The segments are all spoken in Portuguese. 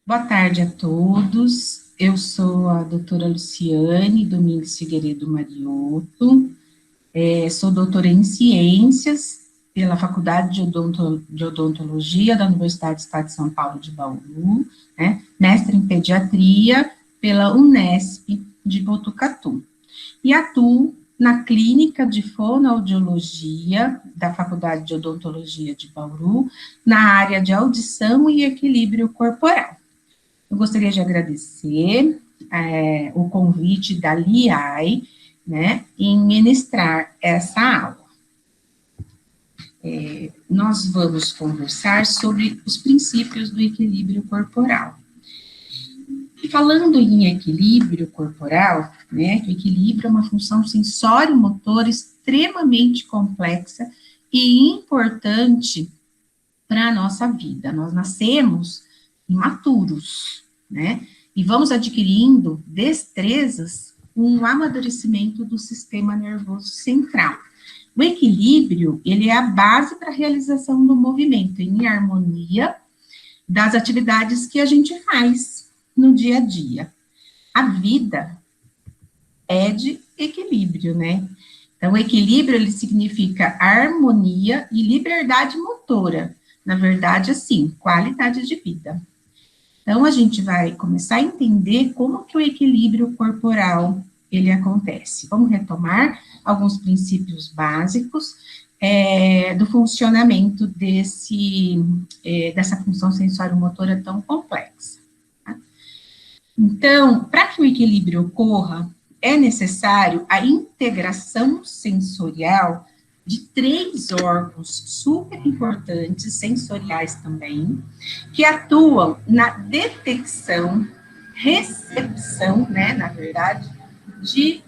Boa tarde a todos. Eu sou a doutora Luciane Domingues Figueiredo Mariotto, sou doutora em Ciências pela Faculdade de Odontologia da Universidade do Estado de São Paulo de Bauru, né? Mestre em Pediatria pela Unesp de Botucatu. E atuo na Clínica de Fonoaudiologia da Faculdade de Odontologia de Bauru, na área de audição e equilíbrio corporal. Eu gostaria de agradecer o convite da LIAI, né, em ministrar essa aula. Nós vamos conversar sobre os princípios do equilíbrio corporal. E falando em equilíbrio corporal, né, que o equilíbrio é uma função sensório-motora extremamente complexa e importante para a nossa vida. Nós nascemos imaturos, né? E vamos adquirindo destrezas com o amadurecimento do sistema nervoso central. O equilíbrio, ele é a base para a realização do movimento, em harmonia das atividades que a gente faz no dia a dia. A vida é de equilíbrio, né? Então, o equilíbrio, ele significa harmonia e liberdade motora. Na verdade, assim, qualidade de vida. Então, a gente vai começar a entender como que o equilíbrio corporal, ele acontece. Vamos retomar alguns princípios básicos do funcionamento dessa função sensório-motora tão complexa. Tá? Então, para que o equilíbrio ocorra, é necessário a integração sensorial de 3 órgãos super importantes, sensoriais também, que atuam na detecção, recepção, né, na verdade, de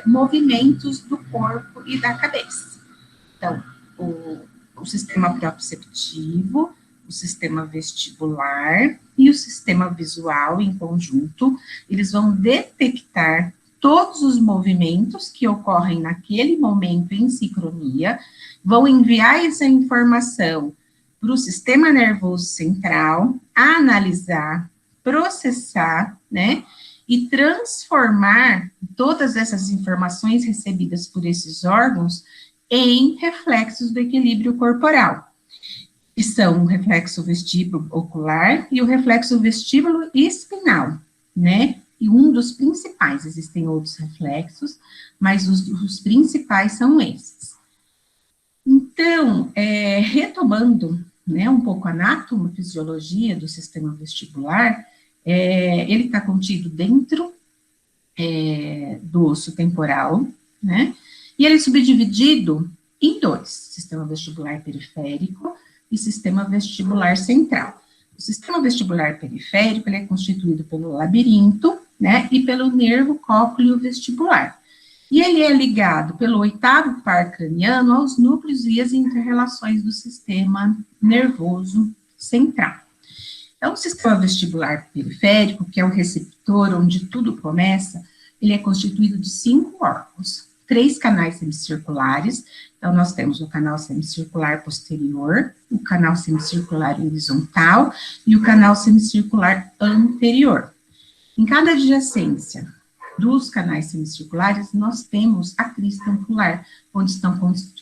movimentos do corpo e da cabeça. Então, o sistema proprioceptivo, o sistema vestibular e o sistema visual em conjunto, eles vão detectar todos os movimentos que ocorrem naquele momento em sincronia, vão enviar essa informação para o sistema nervoso central, analisar, processar, né, e transformar todas essas informações recebidas por esses órgãos em reflexos do equilíbrio corporal, que são o reflexo vestíbulo ocular e o reflexo vestíbulo espinal, né, e um dos principais, existem outros reflexos, mas os principais são esses. Então, retomando, né, um pouco a anatomofisiologia do sistema vestibular, ele está contido dentro do osso temporal, né, e ele é subdividido em 2, sistema vestibular periférico e sistema vestibular central. O sistema vestibular periférico, ele é constituído pelo labirinto, né, e pelo nervo cócleo vestibular. E ele é ligado pelo 8º par craniano aos núcleos e as inter-relações do sistema nervoso central. Então, o sistema vestibular periférico, que é o receptor onde tudo começa, ele é constituído de 5 órgãos, 3 canais semicirculares. Então, nós temos o canal semicircular posterior, o canal semicircular horizontal e o canal semicircular anterior. Em cada adjacência dos canais semicirculares, nós temos a crista angular, onde estão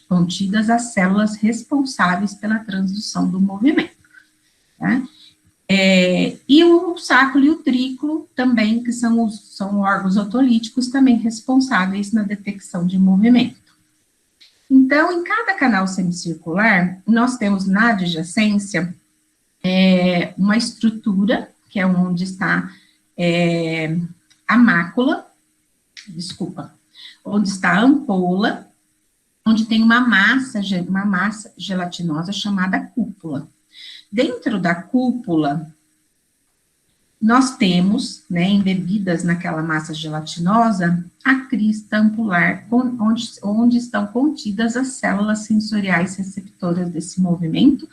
contidas as células responsáveis pela transdução do movimento. Tá? E o sacro e o trículo também, que são órgãos otolíticos também responsáveis na detecção de movimento. Então, em cada canal semicircular, nós temos na adjacência uma estrutura, que é onde está a mácula, onde está a ampola, onde tem uma massa gelatinosa chamada cúpula. Dentro da cúpula, nós temos, né, embebidas naquela massa gelatinosa, a crista ampular, onde estão contidas as células sensoriais receptoras desse movimento,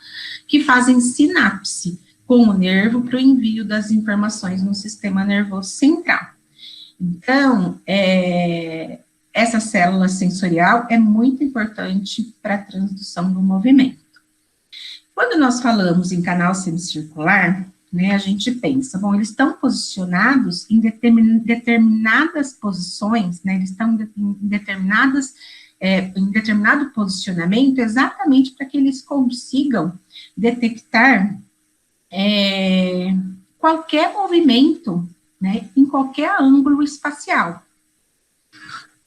que fazem sinapse com o nervo para o envio das informações no sistema nervoso central. Então, essa célula sensorial é muito importante para a transdução do movimento. Quando nós falamos em canal semicircular, né, a gente pensa, bom, eles estão posicionados em determinadas posições, né, eles estão em determinado posicionamento exatamente para que eles consigam detectar qualquer movimento, né, em qualquer ângulo espacial,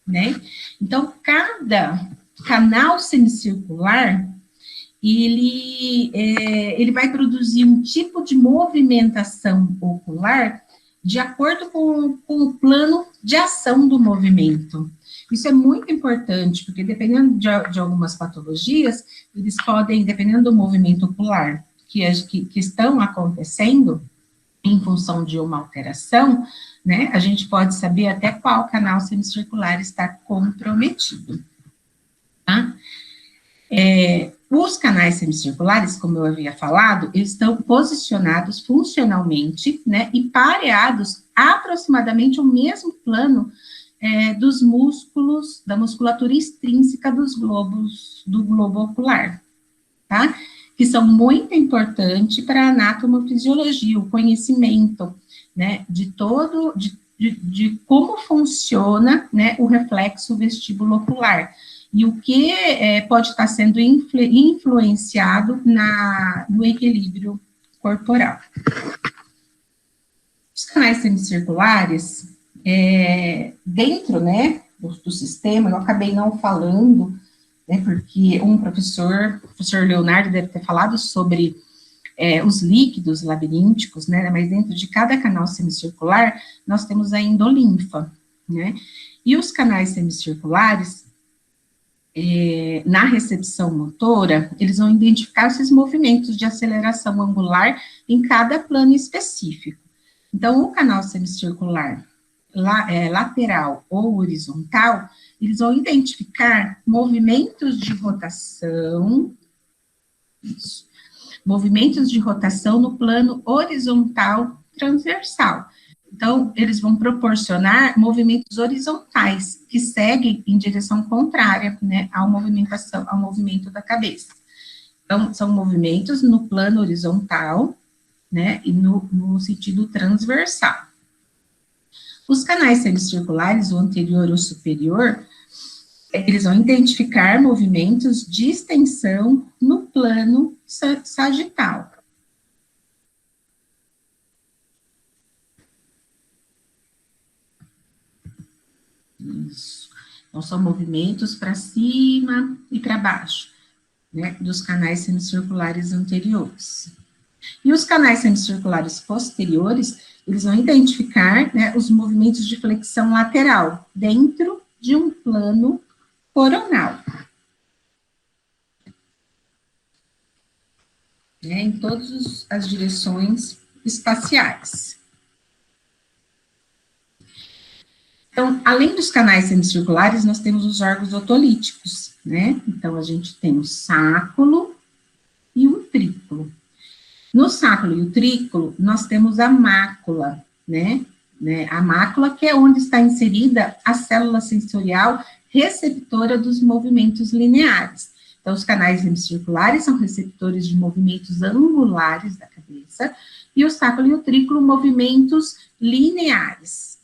né? Então, cada canal semicircular, ele vai produzir um tipo de movimentação ocular de acordo com o plano de ação do movimento. Isso é muito importante, porque dependendo de algumas patologias, eles podem, dependendo do movimento ocular que estão acontecendo, em função de uma alteração, né, a gente pode saber até qual canal semicircular está comprometido, tá? Os canais semicirculares, como eu havia falado, eles estão posicionados funcionalmente, né, e pareados aproximadamente ao mesmo plano dos músculos, da musculatura extrínseca do globo ocular, tá? Que são muito importantes para a anatomofisiologia, o conhecimento, né, de como funciona, né, o reflexo vestíbulo ocular, e o que pode estar sendo influenciado no equilíbrio corporal. Os canais semicirculares, dentro, né, do sistema, eu acabei não falando, né, porque o professor Leonardo deve ter falado sobre os líquidos labirínticos, né, mas dentro de cada canal semicircular, nós temos a endolinfa, né, e os canais semicirculares, na recepção motora, eles vão identificar esses movimentos de aceleração angular em cada plano específico. Então, o canal semicircular lateral ou horizontal, eles vão identificar movimentos de rotação, movimentos de rotação no plano horizontal transversal. Então, eles vão proporcionar movimentos horizontais, que seguem em direção contrária, né, ao movimento da cabeça. Então, são movimentos no plano horizontal, né, e no sentido transversal. Os canais semicirculares, o anterior ou superior, eles vão identificar movimentos de extensão no plano sagital. Isso. Então, são movimentos para cima e para baixo, né, dos canais semicirculares anteriores. E os canais semicirculares posteriores, eles vão identificar, né, os movimentos de flexão lateral dentro de um plano coronal. Né, em todas as direções espaciais. Então, além dos canais semicirculares, nós temos os órgãos otolíticos, né? Então, a gente tem o sáculo e o utrículo. No sáculo e utrículo, nós temos a mácula, né? A mácula, que é onde está inserida a célula sensorial receptora dos movimentos lineares. Então, os canais semicirculares são receptores de movimentos angulares da cabeça, e o sáculo e o utrículo, movimentos lineares.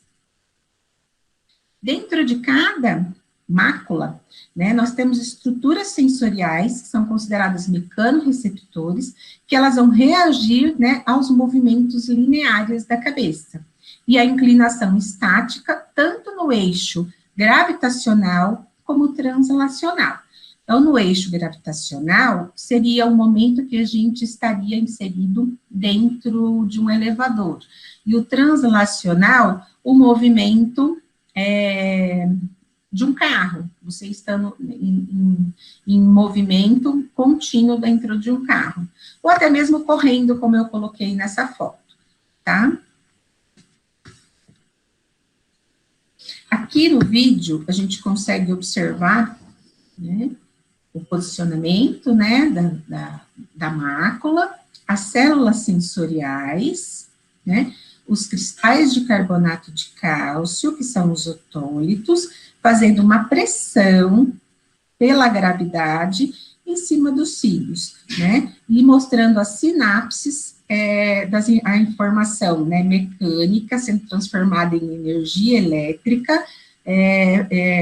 Dentro de cada mácula, né, nós temos estruturas sensoriais, que são consideradas mecanorreceptores, que elas vão reagir, né, aos movimentos lineares da cabeça. E a inclinação estática, tanto no eixo gravitacional como translacional. Então, no eixo gravitacional, seria o momento que a gente estaria inserido dentro de um elevador. E o translacional, o movimento de um carro, você estando em movimento contínuo dentro de um carro, ou até mesmo correndo, como eu coloquei nessa foto, tá? Aqui no vídeo, a gente consegue observar, né, o posicionamento, né, da mácula, as células sensoriais, né, os cristais de carbonato de cálcio, que são os otólitos, fazendo uma pressão pela gravidade em cima dos cílios, né? E mostrando as sinapses, a informação, né, mecânica sendo transformada em energia elétrica,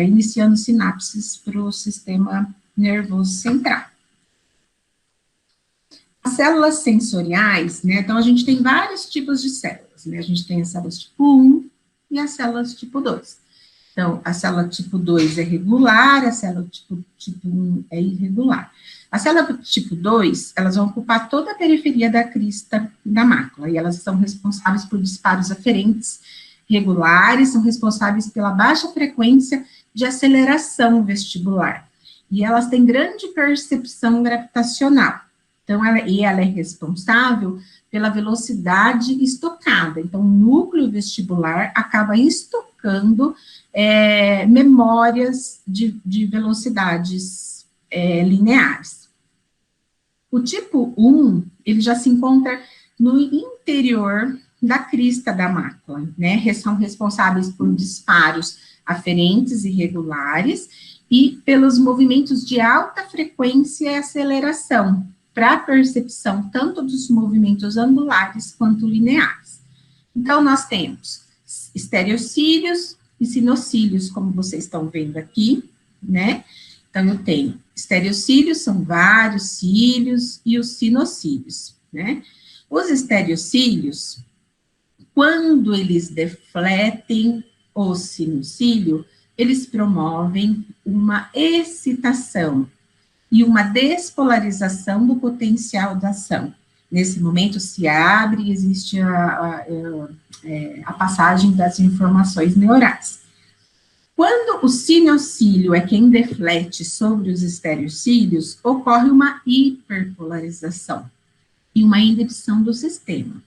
iniciando sinapses para o sistema nervoso central. As células sensoriais, né, então a gente tem vários tipos de células, né, a gente tem as células tipo 1 e as células tipo 2. Então, a célula tipo 2 é regular, a célula tipo 1 é irregular. A célula tipo 2, elas vão ocupar toda a periferia da crista da mácula, e elas são responsáveis por disparos aferentes regulares, são responsáveis pela baixa frequência de aceleração vestibular. E elas têm grande percepção gravitacional. Então, ela é responsável pela velocidade estocada. Então, o núcleo vestibular acaba estocando memórias de velocidades lineares. O tipo 1, ele já se encontra no interior da crista da mácula, né? São responsáveis por disparos aferentes e regulares e pelos movimentos de alta frequência e aceleração, para a percepção tanto dos movimentos angulares quanto lineares. Então, nós temos estereocílios e sinocílios, como vocês estão vendo aqui, né? Então, eu tenho estereocílios, são vários cílios, e os sinocílios, né? Os estereocílios, quando eles defletem o sinocílio, eles promovem uma excitação e uma despolarização do potencial da ação. Nesse momento se abre e existe a passagem das informações neurais. Quando o sinocílio é quem deflete sobre os estereocílios, ocorre uma hiperpolarização e uma inibição do sistema.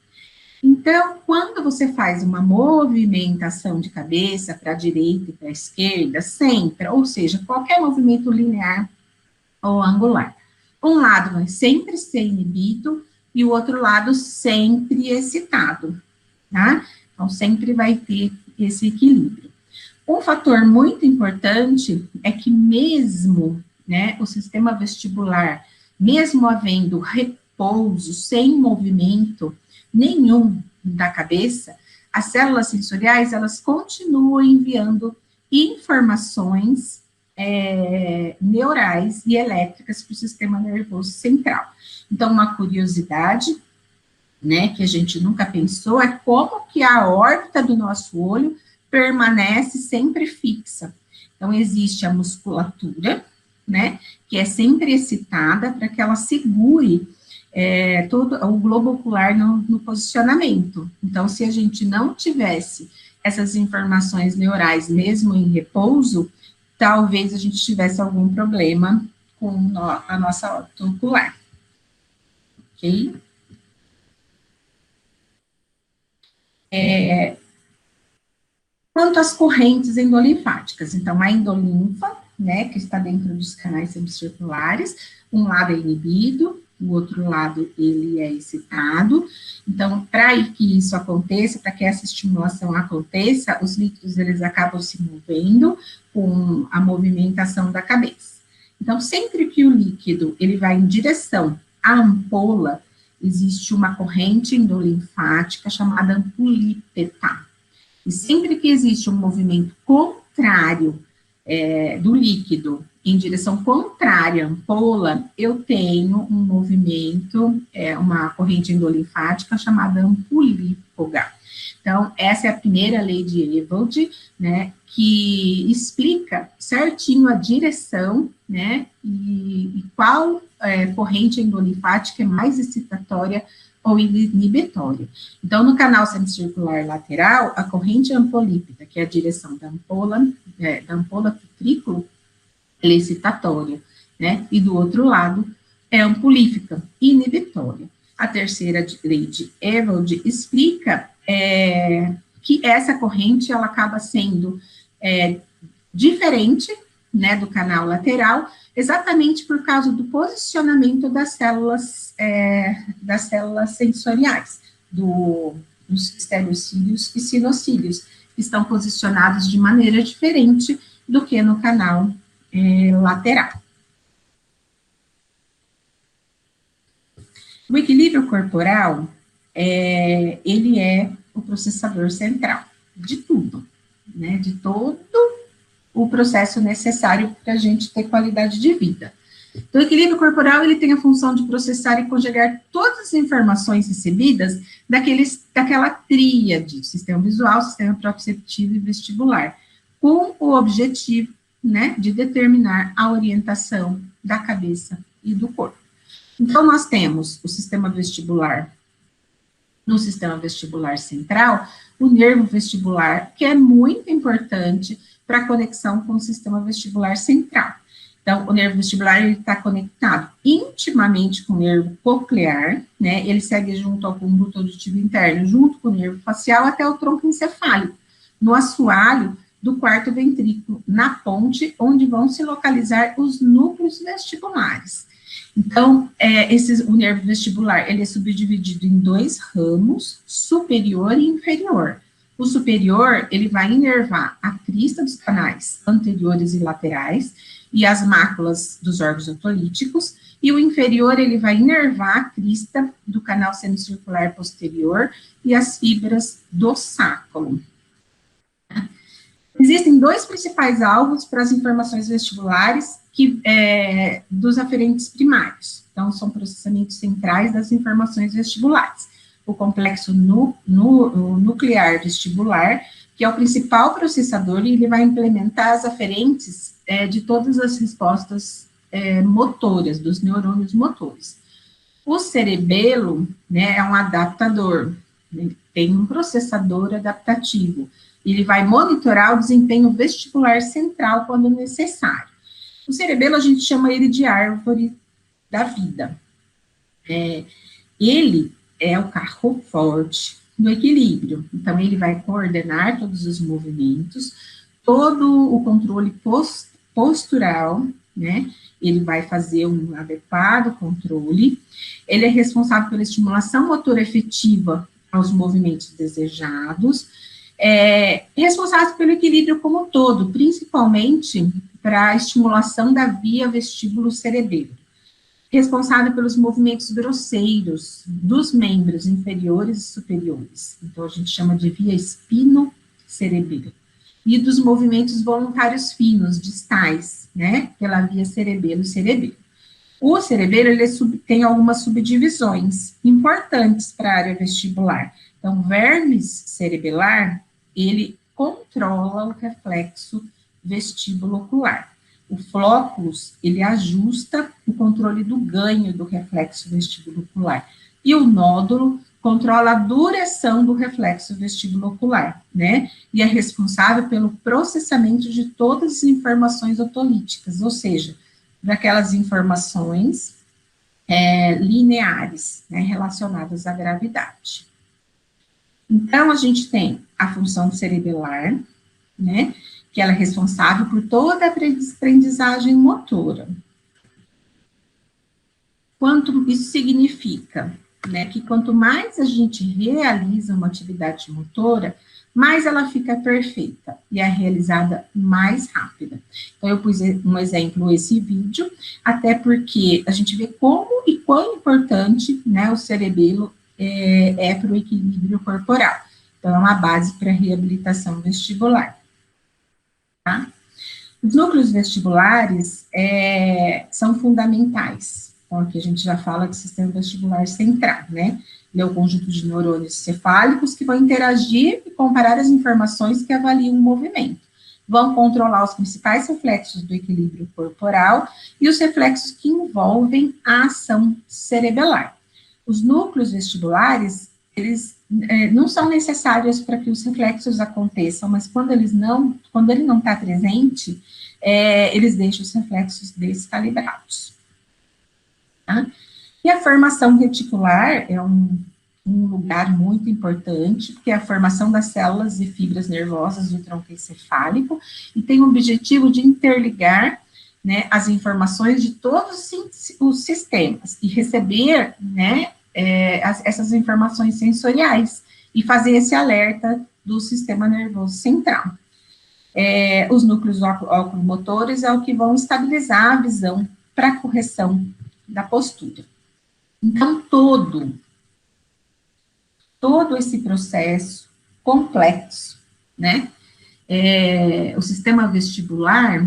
Então, quando você faz uma movimentação de cabeça para a direita e para a esquerda, sempre, ou seja, qualquer movimento linear ou angular, um lado vai sempre ser inibido e o outro lado sempre excitado, tá? Então, sempre vai ter esse equilíbrio. Um fator muito importante é que mesmo, né, o sistema vestibular, mesmo havendo repouso, sem movimento nenhum da cabeça, as células sensoriais, elas continuam enviando informações neurais e elétricas para o sistema nervoso central. Então, uma curiosidade, né, que a gente nunca pensou, é como que a órbita do nosso olho permanece sempre fixa. Então, existe a musculatura, né, que é sempre excitada para que ela segure todo o globo ocular no posicionamento. Então, se a gente não tivesse essas informações neurais, mesmo em repouso, talvez a gente tivesse algum problema com a nossa órbita ocular. Ok? Quanto às correntes endolinfáticas, então, a endolinfa, né, que está dentro dos canais semicirculares, um lado é inibido, o outro lado ele é excitado. Então, para que isso aconteça, para que essa estimulação aconteça, os líquidos eles acabam se movendo com a movimentação da cabeça. Então, sempre que o líquido ele vai em direção à ampola, existe uma corrente endolinfática chamada ampulípeta. E sempre que existe um movimento contrário do líquido em direção contrária à ampola, eu tenho um movimento, uma corrente endolinfática chamada ampulípoga. Então, essa é a primeira lei de Ewald, né, que explica certinho a direção, né, e qual corrente endolinfática é mais excitatória ou inibitória. Então, no canal semicircular lateral, a corrente ampolípita, que é a direção da ampola pitrículo, ela é excitatória, né? E do outro lado, é ampulífica, inibitória. A terceira lei de Ewald explica que essa corrente, ela acaba sendo diferente, né, do canal lateral, exatamente por causa do posicionamento das células sensoriais, dos estereocílios e sinocílios, que estão posicionados de maneira diferente do que no canal lateral. O equilíbrio corporal, ele é o processador central de tudo, né, de todo o processo necessário para a gente ter qualidade de vida. Então, o equilíbrio corporal, ele tem a função de processar e conjugar todas as informações recebidas daquela tríade, sistema visual, sistema proprioceptivo e vestibular, com o objetivo, né, de determinar a orientação da cabeça e do corpo. Então, nós temos o sistema vestibular, no sistema vestibular central, o nervo vestibular, que é muito importante para a conexão com o sistema vestibular central. Então, o nervo vestibular está conectado intimamente com o nervo coclear, né? Ele segue junto ao conduto auditivo interno, junto com o nervo facial, até o tronco encefálico, no assoalho do quarto ventrículo, na ponte, onde vão se localizar os núcleos vestibulares. Então, o nervo vestibular, ele é subdividido em dois ramos, superior e inferior. O superior, ele vai inervar a crista dos canais anteriores e laterais e as máculas dos órgãos otolíticos, e o inferior, ele vai inervar a crista do canal semicircular posterior e as fibras do sacro. Existem dois principais alvos para as informações vestibulares dos aferentes primários. Então, são processamentos centrais das informações vestibulares. O complexo nuclear vestibular, que é o principal processador, e ele vai implementar as aferentes de todas as respostas motoras, dos neurônios motores. O cerebelo, né, é um adaptador, ele tem um processador adaptativo, ele vai monitorar o desempenho vestibular central quando necessário. O cerebelo, a gente chama ele de árvore da vida. Ele é o carro forte do equilíbrio, então ele vai coordenar todos os movimentos, todo o controle postural, né, ele vai fazer um adequado controle, ele é responsável pela estimulação motora efetiva aos movimentos desejados, responsável pelo equilíbrio como um todo, principalmente para a estimulação da via vestíbulo-cerebelo, responsável pelos movimentos grosseiros dos membros inferiores e superiores, então a gente chama de via espino-cerebelo, e dos movimentos voluntários finos, distais, né, pela via cerebelo-cerebelo. O cerebelo, ele tem algumas subdivisões importantes para a área vestibular. Então, o vermes cerebelar, ele controla o reflexo vestíbulo-ocular. O flóculus, ele ajusta o controle do ganho do reflexo vestíbulo-ocular. E o nódulo controla a duração do reflexo vestíbulo-ocular, né? E é responsável pelo processamento de todas as informações otolíticas, ou seja, daquelas informações lineares, né, relacionadas à gravidade. Então, a gente tem a função cerebelar, né, que ela é responsável por toda a aprendizagem motora. Quanto isso significa? Né, que quanto mais a gente realiza uma atividade motora, mais ela fica perfeita e é realizada mais rápida. Então, eu pus um exemplo esse vídeo, até porque a gente vê como e quão importante, né, o cerebelo para o equilíbrio corporal. Então, é uma base para a reabilitação vestibular. Tá? Os núcleos vestibulares são fundamentais. Então, aqui a gente já fala de sistema vestibular central, né? Ele é o conjunto de neurônios cefálicos que vão interagir e comparar as informações que avaliam o movimento. Vão controlar os principais reflexos do equilíbrio corporal e os reflexos que envolvem a ação cerebelar. Os núcleos vestibulares, eles não são necessários para que os reflexos aconteçam, mas quando ele não está presente, eles deixam os reflexos descalibrados. Tá? E a formação reticular é um lugar muito importante, porque é a formação das células e fibras nervosas do tronco encefálico, e tem o objetivo de interligar, né, as informações de todos os sistemas, e receber, né, essas informações sensoriais, e fazer esse alerta do sistema nervoso central. Os núcleos oculomotores é o que vão estabilizar a visão para correção da postura. Então, todo esse processo complexo, né? O sistema vestibular,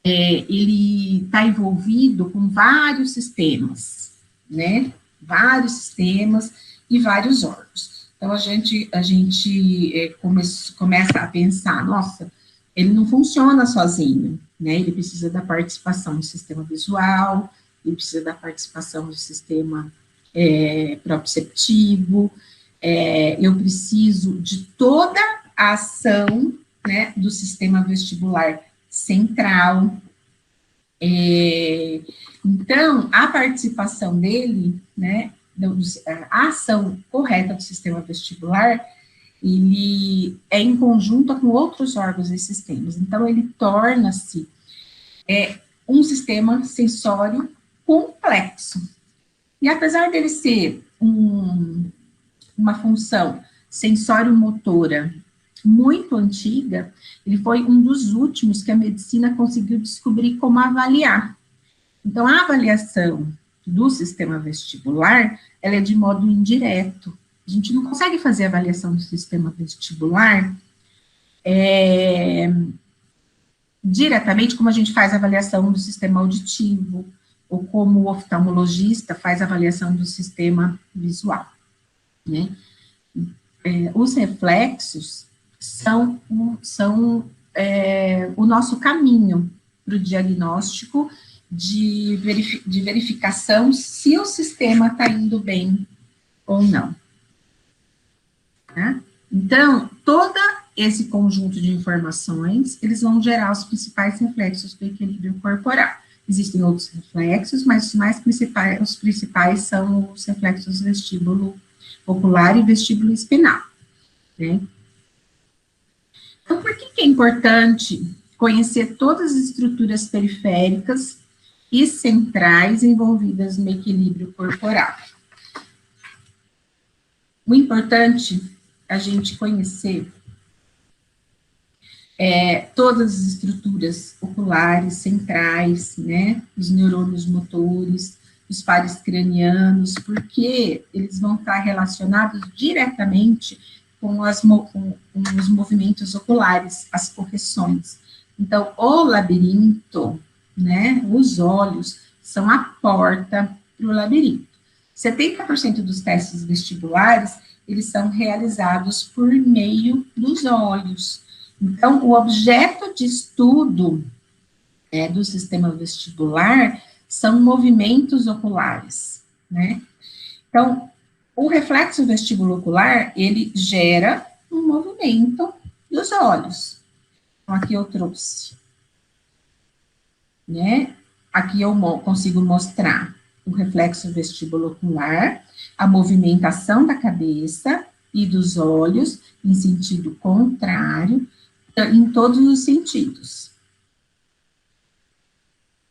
ele está envolvido com vários sistemas, né? Vários sistemas e vários órgãos. Então, começa a pensar, nossa, ele não funciona sozinho, né? Ele precisa da participação do sistema visual, ele precisa da participação do sistema proprioceptivo, eu preciso de toda a ação, né, do sistema vestibular central. Então, a participação dele, né, a ação correta do sistema vestibular, ele é em conjunto com outros órgãos e sistemas. Então, ele torna-se um sistema sensório complexo. E apesar dele ser uma função sensório-motora muito antiga, ele foi um dos últimos que a medicina conseguiu descobrir como avaliar. Então, a avaliação do sistema vestibular, ela é de modo indireto. A gente não consegue fazer avaliação do sistema vestibular diretamente como a gente faz a avaliação do sistema auditivo, ou como o oftalmologista faz a avaliação do sistema visual, né? Os reflexos são o nosso caminho para o diagnóstico de verificação se o sistema está indo bem ou não. Né? Então, todo esse conjunto de informações, eles vão gerar os principais reflexos do equilíbrio corporal. Existem outros reflexos, mas os principais são os reflexos vestíbulo ocular e vestíbulo espinal. Né? Então, por que é importante conhecer todas as estruturas periféricas e centrais envolvidas no equilíbrio corporal? O importante é a gente conhecer todas as estruturas oculares, centrais, né, os neurônios motores, os pares cranianos, porque eles vão estar relacionados diretamente com os movimentos oculares, as correções. Então, o labirinto, né, os olhos, são a porta para o labirinto. 70% dos testes vestibulares, eles são realizados por meio dos olhos. Então, o objeto de estudo do sistema vestibular são movimentos oculares, né? Então, o reflexo vestibulo-ocular, ele gera um movimento dos olhos. Então, aqui eu trouxe, né? Aqui eu consigo mostrar o reflexo vestibulo-ocular, a movimentação da cabeça e dos olhos em sentido contrário, em todos os sentidos.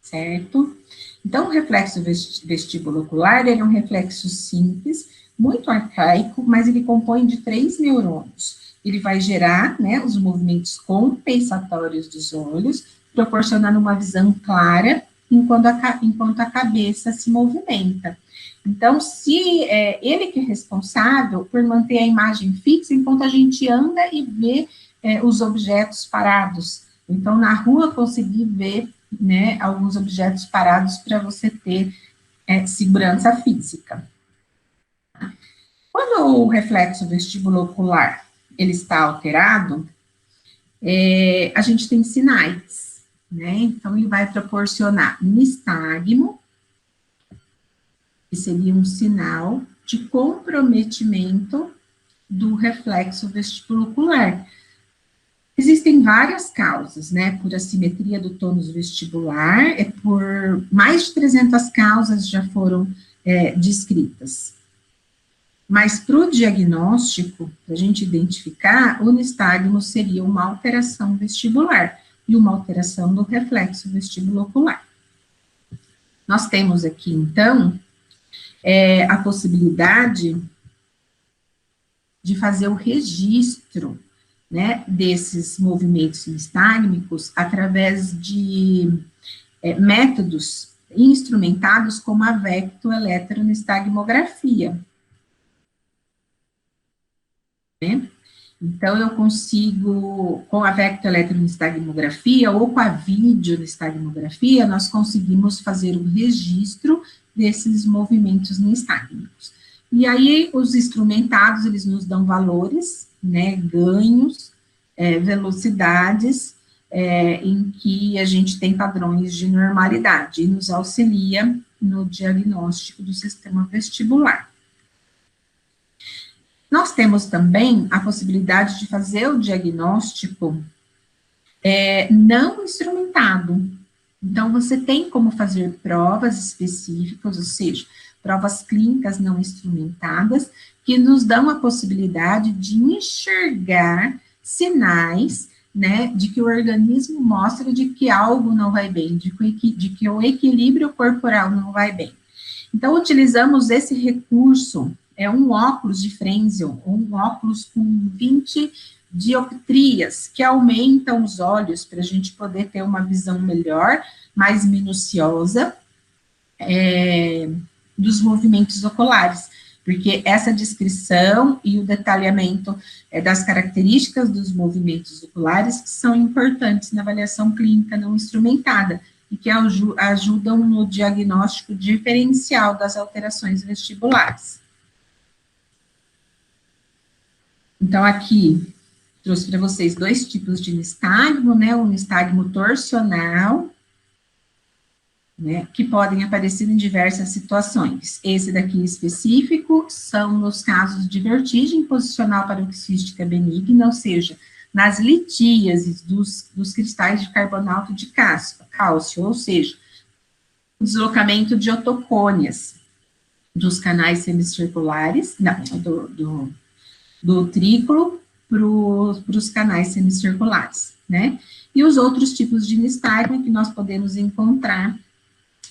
Certo? Então, o reflexo vestibulo-ocular é um reflexo simples, muito arcaico, mas ele compõe de 3 neurônios. Ele vai gerar, né, os movimentos compensatórios dos olhos, proporcionando uma visão clara enquanto a cabeça se movimenta. Então, ele que é responsável por manter a imagem fixa enquanto a gente anda e vê os objetos parados. Então, na rua, conseguir ver, né, alguns objetos parados para você ter segurança física. Quando o reflexo vestibulo-ocular ele está alterado, a gente tem sinais, né? Então, ele vai proporcionar nistagmo, que seria um sinal de comprometimento do reflexo vestibulo-ocular. Existem várias causas, né, por assimetria do tônus vestibular, por mais de 300 causas já foram descritas. Mas para o diagnóstico, para a gente identificar, o nistagmo seria uma alteração vestibular e uma alteração do reflexo vestibulo-ocular. Nós temos aqui, então, a possibilidade de fazer o registro, né, desses movimentos nistágmicos através de métodos instrumentados como a vectoeletroenstagmografia, né? Então, eu consigo, com a vectoeletroenstagmografia ou com a videonestagmografia, nós conseguimos fazer o registro desses movimentos nistagmicos. E aí, os instrumentados, eles nos dão valores, né, ganhos, velocidades, em que a gente tem padrões de normalidade, e nos auxilia no diagnóstico do sistema vestibular. Nós temos também a possibilidade de fazer o diagnóstico não instrumentado. Então, você tem como fazer provas específicas, ou seja, provas clínicas não instrumentadas, que nos dão a possibilidade de enxergar sinais, né, de que o organismo mostra de que algo não vai bem, de que o equilíbrio corporal não vai bem. Então, utilizamos esse recurso, um óculos de Frenzel, um óculos com 20 dioptrias, que aumentam os olhos para a gente poder ter uma visão melhor, mais minuciosa, dos movimentos oculares, porque essa descrição e o detalhamento das características dos movimentos oculares são importantes na avaliação clínica não instrumentada, e que ajudam no diagnóstico diferencial das alterações vestibulares. Então, aqui, trouxe para vocês dois tipos de nistagmo, né, o nistagmo torsional, né, que podem aparecer em diversas situações. Esse daqui específico são nos casos de vertigem posicional paroxística benigna, ou seja, nas litíases dos cristais de carbonato de cálcio, ou seja, o deslocamento de otocônias dos canais semicirculares, não, do utrículo para os canais semicirculares, né? E os outros tipos de nistagmo que nós podemos encontrar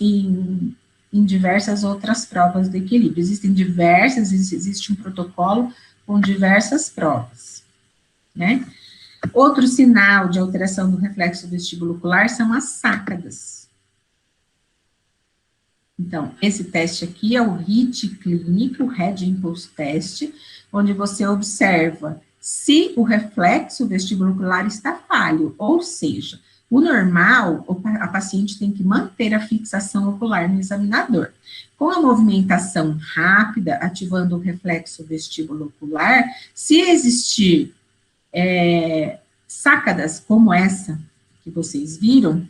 em diversas outras provas do equilíbrio. Existe um protocolo com diversas provas, né? Outro sinal de alteração do reflexo vestibulocular são as sácadas. Então, esse teste aqui é o HIT clínico, o Head Impulse Test, onde você observa se o reflexo vestibulocular está falho, ou seja, o normal, a paciente tem que manter a fixação ocular no examinador. Com a movimentação rápida, ativando o reflexo vestibulocular, se existir sácadas como essa que vocês viram,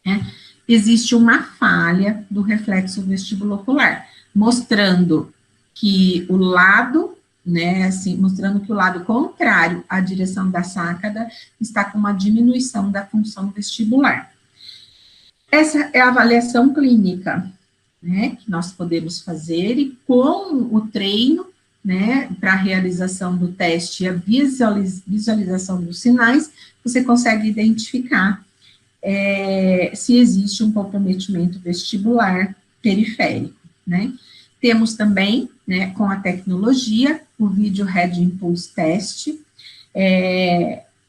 né, existe uma falha do reflexo vestibulocular, mostrando que o lado, né, assim, mostrando que o lado contrário à direção da sácada está com uma diminuição da função vestibular. Essa é a avaliação clínica, né, que nós podemos fazer, e com o treino, né, para a realização do teste e a visualização dos sinais, você consegue identificar se existe um comprometimento vestibular periférico, né. Temos também, né, com a tecnologia, o Video Head Impulse Test,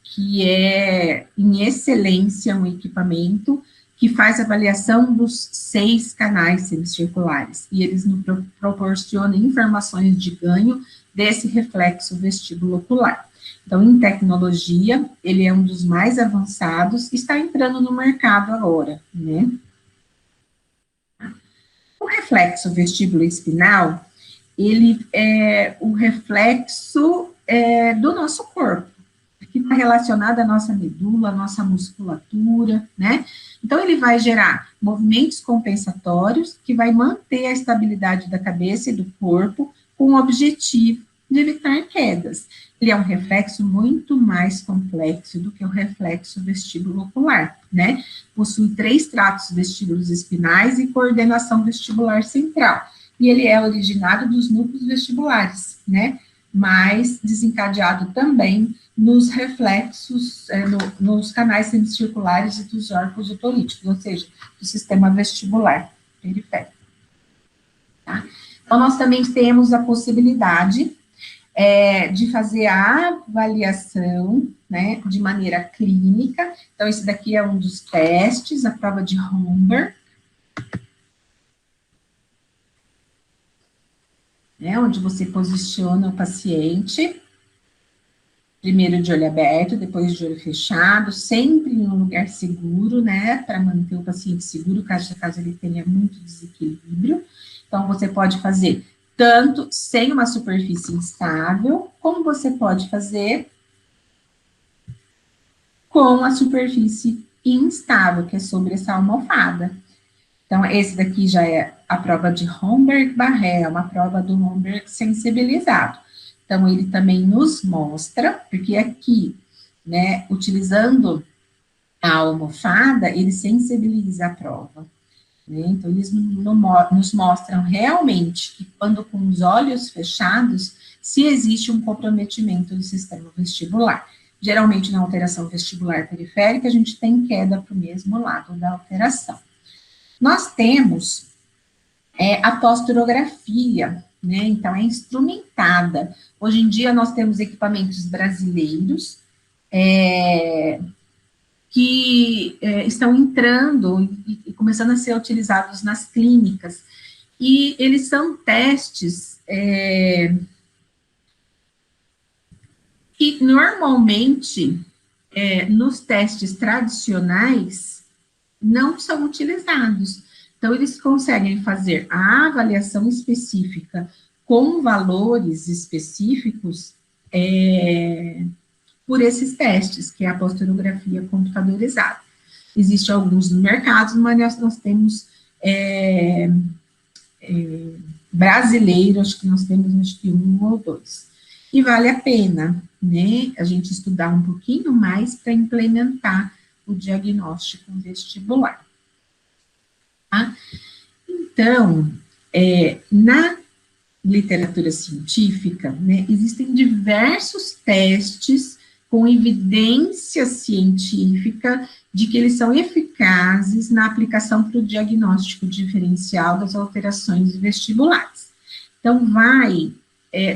que é, em excelência, um equipamento que faz avaliação dos 6 canais semicirculares, e eles nos proporcionam informações de ganho desse reflexo vestibulocular. Então, em tecnologia, ele é um dos mais avançados, está entrando no mercado agora, né? O reflexo vestíbulo-espinal, ele é o reflexo do nosso corpo, que está relacionado à nossa medula, à nossa musculatura, né? Então, ele vai gerar movimentos compensatórios, que vai manter a estabilidade da cabeça e do corpo, com o objetivo de evitar quedas. Ele é um reflexo muito mais complexo do que o reflexo vestibulocular, né? Possui 3 tratos vestíbulos espinais e coordenação vestibular central. E ele é originado dos núcleos vestibulares, né? Mas desencadeado também nos reflexos, nos canais semicirculares e dos órgãos otolíticos, ou seja, do sistema vestibular periférico. Tá? Então, nós também temos a possibilidade de fazer a avaliação, né, de maneira clínica. Então, esse daqui é um dos testes, a prova de Homburg, né, onde você posiciona o paciente, primeiro de olho aberto, depois de olho fechado, sempre em um lugar seguro, né, para manter o paciente seguro, caso ele tenha muito desequilíbrio. Então, você pode fazer tanto sem uma superfície instável, como você pode fazer com a superfície instável, que é sobre essa almofada. Então, esse daqui já é a prova de Romberg-Barré, uma prova do Romberg sensibilizado. Então, ele também nos mostra, porque aqui, né, utilizando a almofada, ele sensibiliza a prova. Né? Então, eles nos mostram realmente que, quando com os olhos fechados, se existe um comprometimento do sistema vestibular. Geralmente, na alteração vestibular periférica, a gente tem queda para o mesmo lado da alteração. Nós temos a posturografia, né? Então, é instrumentada. Hoje em dia, nós temos equipamentos brasileiros que estão entrando e começando a ser utilizados nas clínicas. E eles são testes que, normalmente, nos testes tradicionais, não são utilizados. Então, eles conseguem fazer a avaliação específica com valores específicos por esses testes, que é a posturografia computadorizada. Existem alguns no mercado, mas nós temos brasileiro, acho que nós temos um ou dois. E vale a pena, né, a gente estudar um pouquinho mais para implementar o diagnóstico vestibular. Tá? Então, na literatura científica, né, existem diversos testes com evidência científica de que eles são eficazes na aplicação para o diagnóstico diferencial das alterações vestibulares. Então, vai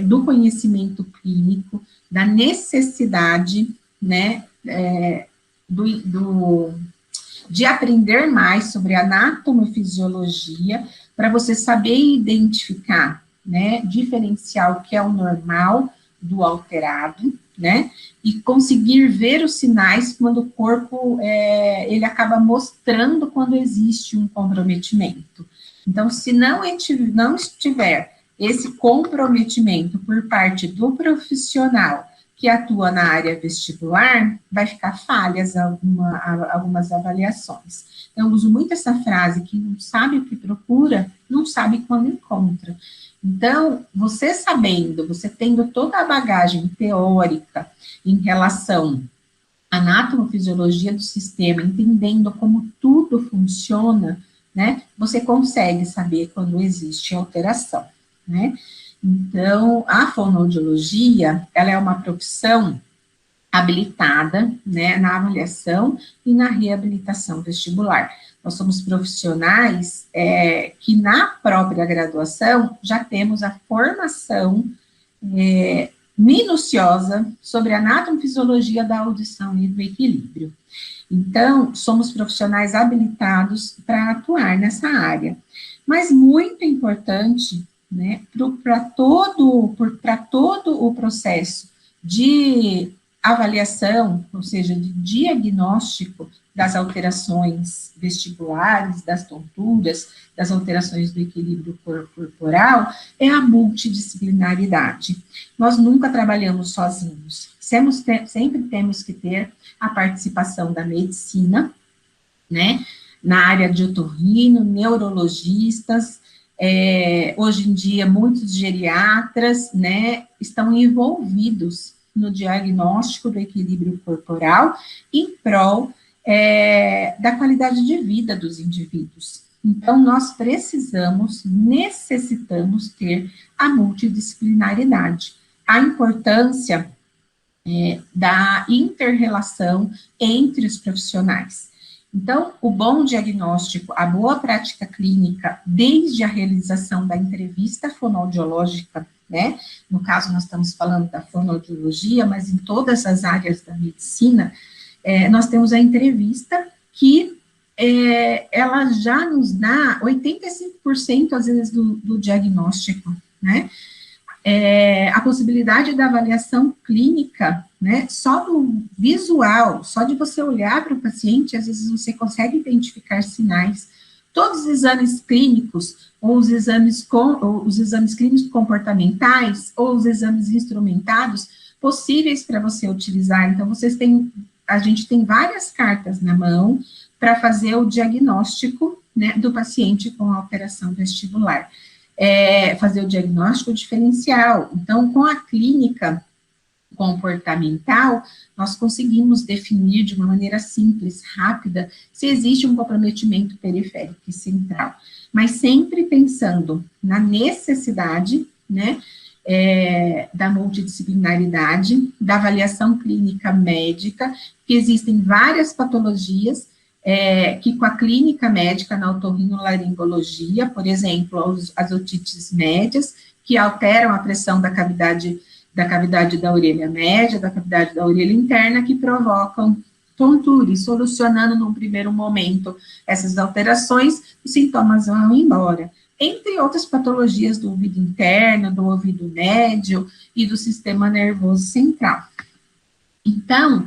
do conhecimento clínico, da necessidade, né, de aprender mais sobre anatomofisiologia, para você saber identificar, né, diferenciar o que é o normal do alterado, né, e conseguir ver os sinais quando o corpo, ele acaba mostrando quando existe um comprometimento. Então, se não estiver esse comprometimento por parte do profissional que atua na área vestibular, vai ficar falhas algumas avaliações. Eu uso muito essa frase, que não sabe o que procura, não sabe quando encontra. Então, você sabendo, você tendo toda a bagagem teórica em relação à anatomofisiologia do sistema, entendendo como tudo funciona, né, você consegue saber quando existe alteração, né? Então, a fonoaudiologia, ela é uma profissão habilitada, né, na avaliação e na reabilitação vestibular. Nós somos profissionais que, na própria graduação, já temos a formação minuciosa sobre a anatomofisiologia da audição e do equilíbrio. Então, somos profissionais habilitados para atuar nessa área. Mas muito importante, né, para todo o processo de avaliação, ou seja, de diagnóstico das alterações vestibulares, das tonturas, das alterações do equilíbrio corporal, é a multidisciplinaridade. Nós nunca trabalhamos sozinhos, sempre temos que ter a participação da medicina, né, na área de otorrino, neurologistas, hoje em dia muitos geriatras, né, estão envolvidos no diagnóstico do equilíbrio corporal em prol da qualidade de vida dos indivíduos. Então, nós necessitamos ter a multidisciplinaridade, a importância da inter-relação entre os profissionais. Então, o bom diagnóstico, a boa prática clínica, desde a realização da entrevista fonoaudiológica, né? No caso, nós estamos falando da fonoaudiologia, mas em todas as áreas da medicina, nós temos a entrevista que ela já nos dá 85%, às vezes, do diagnóstico, né? A possibilidade da avaliação clínica, né? Só do visual, só de você olhar para o paciente, às vezes você consegue identificar sinais. Todos os exames clínicos, ou os exames clínicos comportamentais, ou os exames instrumentados, possíveis para você utilizar. Então, a gente tem várias cartas na mão para fazer o diagnóstico, né, do paciente com alteração vestibular. Fazer o diagnóstico diferencial. Então, com a clínica comportamental, nós conseguimos definir de uma maneira simples, rápida, se existe um comprometimento periférico e central, mas sempre pensando na necessidade, né, da multidisciplinaridade, da avaliação clínica médica, que existem várias patologias que com a clínica médica na otorrinolaringologia, por exemplo, as otites médias, que alteram a pressão da cavidade da orelha média, da cavidade da orelha interna, que provocam tontura, e solucionando num primeiro momento essas alterações, os sintomas vão embora. Entre outras patologias do ouvido interno, do ouvido médio e do sistema nervoso central. Então,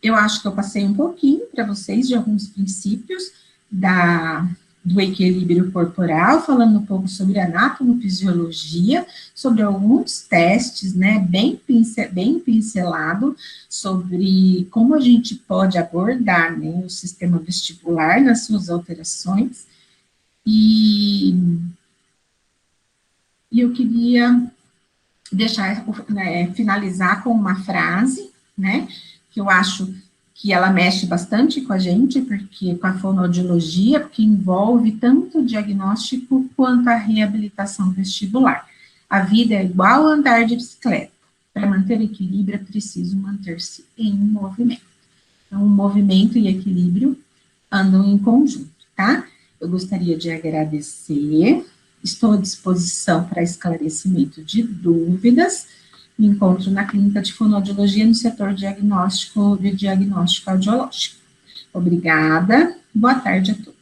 eu acho que eu passei um pouquinho para vocês de alguns princípios do equilíbrio corporal, falando um pouco sobre anatomofisiologia, sobre alguns testes, né, bem pincelado, sobre como a gente pode abordar, né, o sistema vestibular nas suas alterações, e eu queria finalizar com uma frase, né, que eu acho que ela mexe bastante com a gente, porque com a fonoaudiologia, porque envolve tanto o diagnóstico quanto a reabilitação vestibular. A vida é igual a andar de bicicleta. Para manter equilíbrio, é preciso manter-se em movimento. Então, movimento e equilíbrio andam em conjunto, tá? Eu gostaria de agradecer, estou à disposição para esclarecimento de dúvidas. Me encontro na clínica de fonoaudiologia no setor de diagnóstico audiológico. Obrigada, boa tarde a todos.